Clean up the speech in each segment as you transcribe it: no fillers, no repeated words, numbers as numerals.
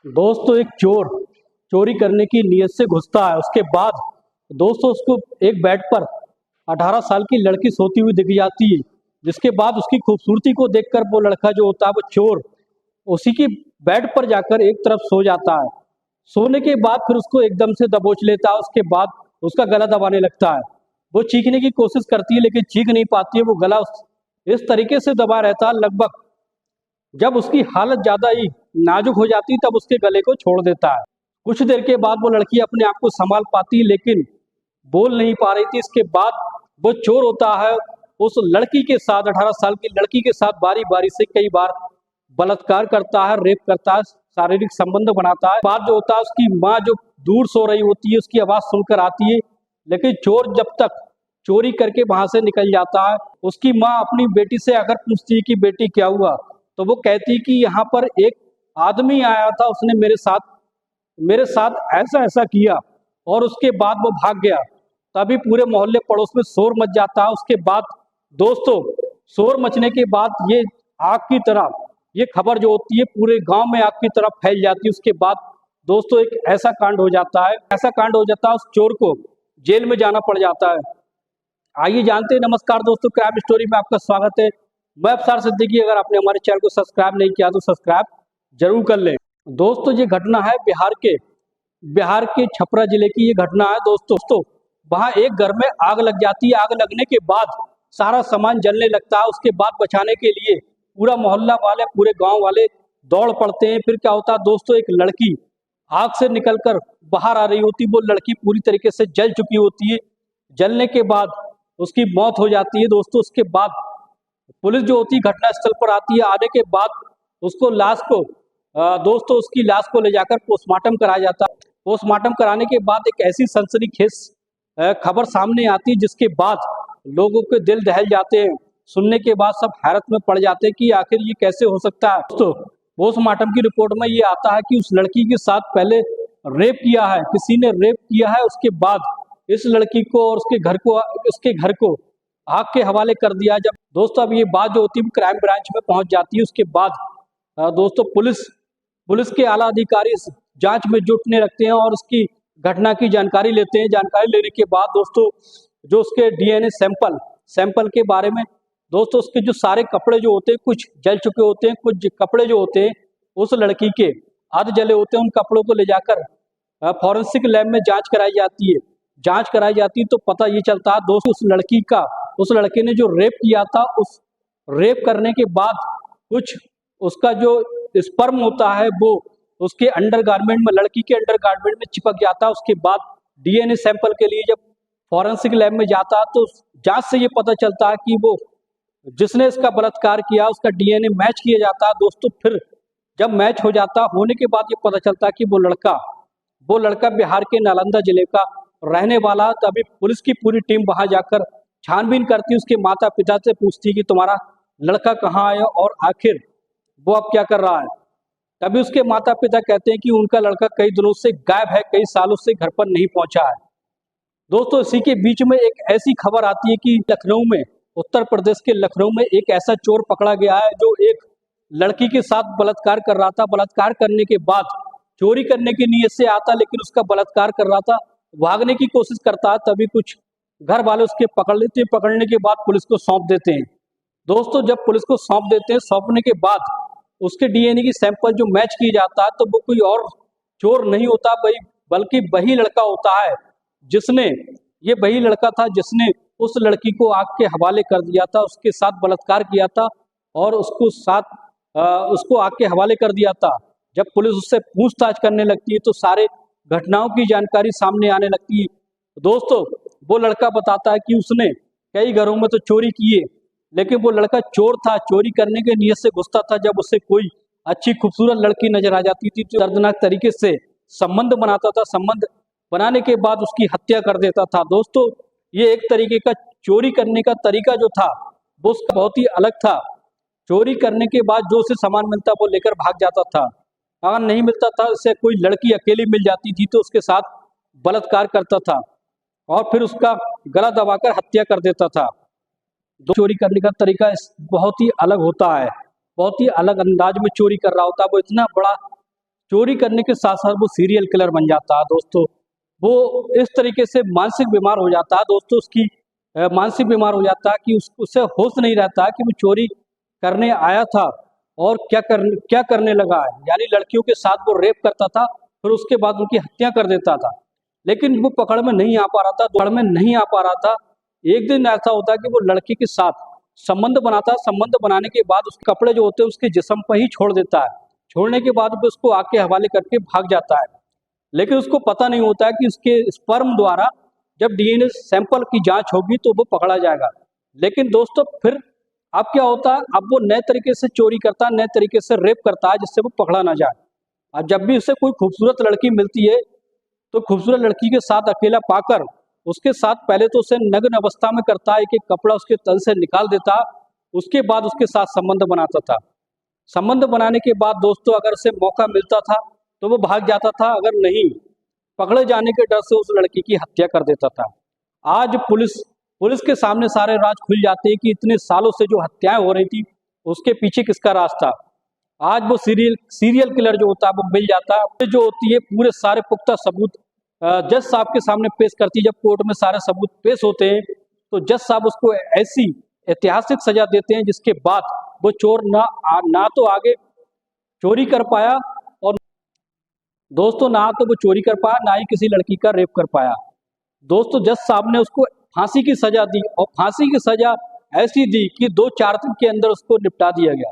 दोस्तों एक चोर चोरी करने की नीयत से घुसता है। उसके बाद दोस्तों उसको एक बेड पर 18 साल की लड़की सोती हुई दिख जाती है, जिसके बाद उसकी खूबसूरती को देखकर वो लड़का जो होता है वो चोर उसी की बेड पर जाकर एक तरफ सो जाता है। सोने के बाद फिर उसको एकदम से दबोच लेता है। उसके बाद उसका गला दबाने लगता है। वो चीखने की कोशिश करती है लेकिन चीख नहीं पाती है। वो गला इस तरीके से दबा रहता है, लगभग जब उसकी हालत ज्यादा ही नाजुक हो जाती तब उसके गले को छोड़ देता है। कुछ देर के बाद वो लड़की अपने आप को संभाल पाती लेकिन बोल नहीं पा रही थी। इसके बाद वो चोर होता है उस लड़की के साथ, 18 साल की लड़की के साथ बारी बारी से कई बार बलात्कार करता है, रेप करता है, शारीरिक संबंध बनाता है। बात जो होता है उसकी माँ जो दूर सो रही होती है उसकी आवाज सुनकर आती है, लेकिन चोर जब तक चोरी करके वहां से निकल जाता है उसकी माँ अपनी बेटी से अगर पूछती है कि बेटी क्या हुआ, तो वो कहती है कि यहाँ पर एक आदमी आया था, उसने मेरे साथ ऐसा ऐसा किया और उसके बाद वो भाग गया। तभी पूरे मोहल्ले पड़ोस में शोर मच जाता है। उसके बाद दोस्तों शोर मचने के बाद ये आग की तरह ये खबर जो होती है पूरे गांव में आग की तरह फैल जाती है। उसके बाद दोस्तों एक ऐसा कांड हो जाता है, उस चोर को जेल में जाना पड़ जाता है। आइए जानते हैं। नमस्कार दोस्तों, क्राइम स्टोरी में आपका स्वागत है। मैं अफसार सिद्दीकी। अगर आपने हमारे चैनल को सब्सक्राइब नहीं किया तो सब्सक्राइब जरूर कर लें। दोस्तों ये घटना है बिहार के छपरा जिले की ये घटना है। दोस्तों वहां एक घर में आग लग जाती है। आग लगने के बाद सारा सामान जलने लगता है। उसके बाद बचाने के लिए पूरा मोहल्ला वाले, पूरे गांव वाले दौड़ पड़ते हैं। फिर क्या होता है दोस्तों, एक लड़की आग से निकलकर बाहर आ रही होती। वो लड़की पूरी तरीके से जल चुकी होती है। जलने के बाद उसकी मौत हो जाती है। दोस्तों उसके बाद पुलिस जो होती है घटना स्थल पर आती है। आने के बाद उसको लाश को दोस्तों उसकी लाश को ले जाकर पोस्टमार्टम कराया जाता है। पोस्टमार्टम कराने के बाद एक ऐसी सनसनीखेज खबर सामने आती है जिसके बाद लोगों के दिल दहल जाते हैं। सुनने के बाद सब हैरत में पड़ जाते हैं कि आखिर ये कैसे हो सकता है। दोस्तों पोस्टमार्टम की रिपोर्ट में ये आता है कि उस लड़की के साथ पहले रेप किया है, किसी ने रेप किया है। उसके बाद इस लड़की को और उसके घर को आग के हवाले कर दिया। जब दोस्तों अब ये बात जो होती है क्राइम ब्रांच में पहुंच जाती है। उसके बाद दोस्तों पुलिस के आला अधिकारी इस जांच में जुटने लगते हैं और उसकी घटना की जानकारी लेते हैं। जानकारी लेने के बाद दोस्तों जो उसके डीएनए सैंपल के बारे में दोस्तों उसके जो सारे कपड़े जो होते हैं कुछ जल चुके होते हैं, कुछ कपड़े जो होते हैं उस लड़की के आध जले होते हैं। उन कपड़ों को ले जाकर फॉरेंसिक लैब में जांच कराई जाती है। तो पता ये चलता है दोस्तों उस लड़के ने जो रेप किया था, उस रेप करने के बाद कुछ उसका जो स्पर्म होता है वो उसके अंडरगारमेंट में, लड़की के अंडरगारमेंट में चिपक जाता है। उसके बाद डीएनए सैंपल के लिए जब फॉरेंसिक लैब में जाता है तो जांच से ये पता चलता है कि वो जिसने इसका बलात्कार किया उसका डीएनए मैच किया जाता है। दोस्तों फिर जब मैच हो जाता होने के बाद ये पता चलता है कि वो लड़का बिहार के नालंदा जिले का रहने वाला। तभी पुलिस की पूरी टीम वहां जाकर छानबीन करती है। उसके माता पिता से पूछती है कि तुम्हारा लड़का कहाँ है और आखिर वो अब क्या कर रहा है। तभी उसके माता पिता कहते हैं कि उनका लड़का कई दिनों से गायब है, कई सालों से घर पर नहीं पहुंचा है। दोस्तों इसी के बीच में एक ऐसी खबर आती है कि उत्तर प्रदेश के लखनऊ में एक ऐसा चोर पकड़ा गया है जो एक लड़की के साथ बलात्कार कर रहा था। बलात्कार करने के बाद चोरी करने की नीयत से आता, लेकिन उसका बलात्कार कर रहा था, भागने की कोशिश करता है। तभी कुछ घर वाले उसके पकड़ लेते हैं। पकड़ने के बाद पुलिस को सौंप देते हैं। दोस्तों जब पुलिस को सौंप देते हैं, सौंपने के बाद उसके डीएनए की सैंपल जो मैच किया जाता है तो वो कोई और चोर नहीं होता बल्कि वही लड़का होता है वही लड़का था जिसने उस लड़की को आग के हवाले कर दिया था, उसके साथ बलात्कार किया था और उसको आग के हवाले कर दिया था। जब पुलिस उससे पूछताछ करने लगती है तो सारे घटनाओं की जानकारी सामने आने लगती है। दोस्तों वो लड़का बताता है कि उसने कई घरों में तो चोरी की है, लेकिन वो लड़का चोर था, चोरी करने के नियत से घुसता था। जब उससे कोई अच्छी खूबसूरत लड़की नजर आ जाती थी तो दर्दनाक तरीके से संबंध बनाता था। संबंध बनाने के बाद उसकी हत्या कर देता था। दोस्तों ये एक तरीके का चोरी करने का तरीका जो था वो उसका बहुत ही अलग था। चोरी करने के बाद जो उसे सामान मिलता वो लेकर भाग जाता था। अगर नहीं मिलता था, उसे कोई लड़की अकेली मिल जाती थी तो उसके साथ बलात्कार करता था और फिर उसका गला दबाकर हत्या कर देता था। चोरी करने का तरीका बहुत ही अलग होता है, बहुत ही अलग अंदाज में चोरी कर रहा होता है। वो इतना बड़ा चोरी करने के साथ साथ वो सीरियल किलर बन जाता है दोस्तों। वो इस तरीके से मानसिक बीमार हो जाता है दोस्तों, उसकी मानसिक बीमार हो जाता है कि उससे होश नहीं रहता कि वो चोरी करने आया था और क्या करने लगा है। यानी लड़कियों के साथ वो रेप करता था, फिर उसके बाद उनकी हत्या कर देता था। लेकिन वो पकड़ में नहीं आ पा रहा था, पकड़ में नहीं आ पा रहा था। एक दिन ऐसा होता है कि वो लड़की के साथ संबंध बनाता है, संबंध बनाने के बाद उसके कपड़े जो होते हैं उसके जिस्म पर ही छोड़ देता है। छोड़ने के बाद भी उसको आग के हवाले करके भाग जाता है। लेकिन उसको पता नहीं होता है कि उसके स्पर्म द्वारा जब डीएनए सैंपल की जांच होगी तो वो पकड़ा जाएगा। लेकिन दोस्तों फिर अब क्या होता है, अब वो नए तरीके से चोरी करता है, नए तरीके से रेप करता है जिससे वो पकड़ा ना जाए। और जब भी उसे कोई खूबसूरत लड़की मिलती है तो खूबसूरत लड़की के साथ अकेला पाकर उसके साथ पहले तो उसे नग्न अवस्था में करता है, एक एक कपड़ा उसके तन से निकाल देता, उसके बाद उसके साथ संबंध बनाता था। संबंध बनाने के बाद दोस्तों अगर उसे मौका मिलता था तो वो भाग जाता था, अगर नहीं पकड़े जाने के डर से उस लड़की की हत्या कर देता था। आज पुलिस के सामने सारे राज खुल जाते हैं कि इतने सालों से जो हत्याएं हो रही थी उसके पीछे किसका राज था। आज वो सीरियल किलर जो होता है वो मिल जाता है। जो होती है पूरे सारे पुख्ता सबूत जज साहब के सामने पेश करती है। जब कोर्ट में सारे सबूत पेश होते हैं तो जज साहब उसको ऐसी ऐतिहासिक सजा देते हैं जिसके बाद वो चोर ना तो आगे चोरी कर पाया, और दोस्तों ना तो वो चोरी कर पाया, ना ही किसी लड़की का रेप कर पाया। दोस्तों जज साहब ने उसको फांसी की सजा दी, और फांसी की सजा ऐसी दी कि 2-4 दिन के अंदर उसको निपटा दिया गया,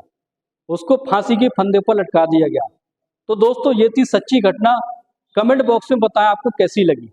उसको फांसी के फंदे पर लटका दिया गया। तो दोस्तों ये थी सच्ची घटना। कमेंट बॉक्स में बताएं आपको कैसी लगी।